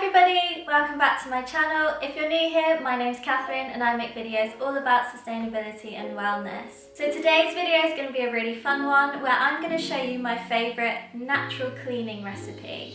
everybody, welcome back to my channel. If you're new here, my name's Catherine and I make videos all about sustainability and wellness. So today's video is going to be a really fun one where I'm going to show you my favourite natural cleaning recipe.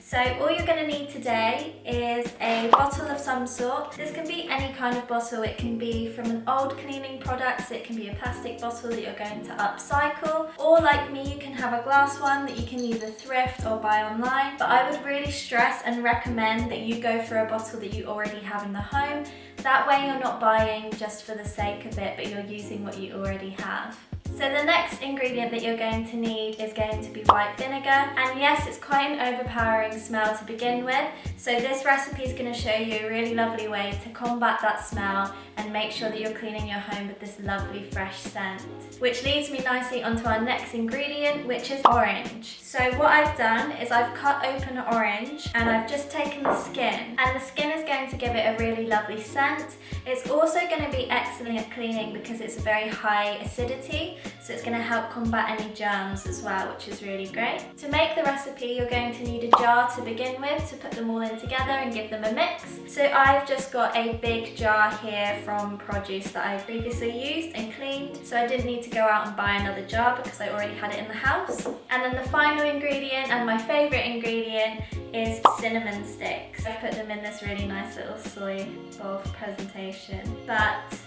So all you're going to need today is a bottle of some sort. This can be any kind of bottle. It can be from an old cleaning product, so it can be a plastic bottle that you're going to upcycle, or like me, you can have a glass one that you can either thrift or buy online. But I would really stress and recommend that you go for a bottle that you already have in the home. That way you're not buying just for the sake of it, but you're using what you already have. So the next ingredient that you're going to need is going to be white vinegar, and yes, it's quite an overpowering smell to begin with, so this recipe is going to show you a really lovely way to combat that smell and make sure that you're cleaning your home with this lovely fresh scent. Which leads me nicely onto our next ingredient, which is orange. So what I've done is I've cut open an orange and I've just taken the skin, and the skin is going to give it a really lovely scent. It's also going to be excellent at cleaning because it's a very high acidity, so it's going to help combat any germs as well, which is really great. To make the recipe, you're going to need a jar to begin with to put them all in together and give them a mix. So I've just got a big jar here from produce that I previously used and cleaned, so I didn't need to go out and buy another jar because I already had it in the house. And then the final ingredient, and my favourite ingredient, is cinnamon sticks. I put them in this really nice little soy bowl for presentation. But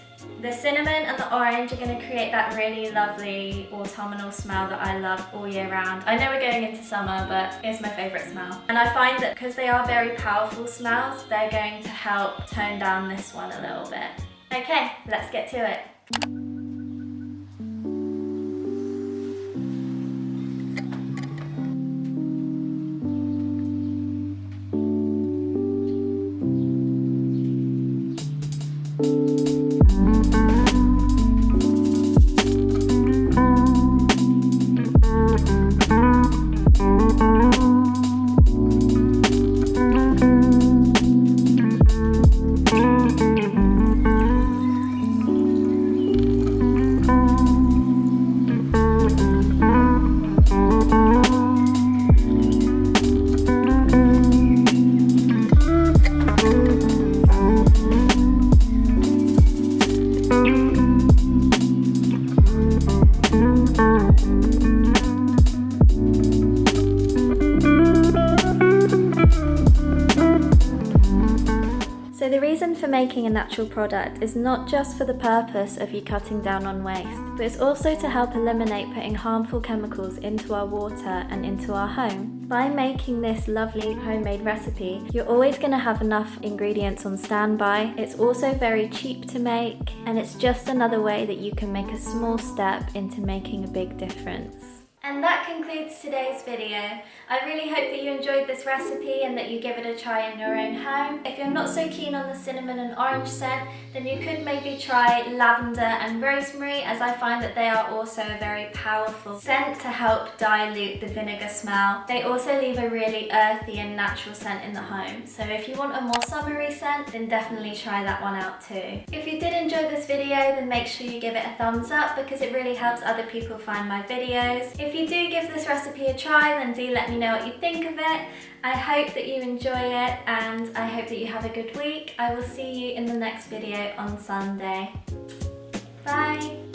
the cinnamon and the orange are going to create that really lovely autumnal smell that I love all year round. I know we're going into summer, but it's my favourite smell. And I find that because they are very powerful smells, they're going to help tone down this one a little bit. Okay, let's get to it. So the reason for making a natural product is not just for the purpose of you cutting down on waste, but it's also to help eliminate putting harmful chemicals into our water and into our home. By making this lovely homemade recipe, you're always going to have enough ingredients on standby. It's also very cheap to make, and it's just another way that you can make a small step into making a big difference. And that concludes today's video. I really hope that you enjoyed this recipe and that you give it a try in your own home. If you're not so keen on the cinnamon and orange scent, then you could maybe try lavender and rosemary, as I find that they are also a very powerful scent to help dilute the vinegar smell. They also leave a really earthy and natural scent in the home. So if you want a more summery scent, then definitely try that one out too. If you did enjoy this video, then make sure you give it a thumbs up because it really helps other people find my videos. If you do give this recipe a try, then do let me know what you think of it. I hope that you enjoy it, and I hope that you have a good week. I will see you in the next video on Sunday. Bye!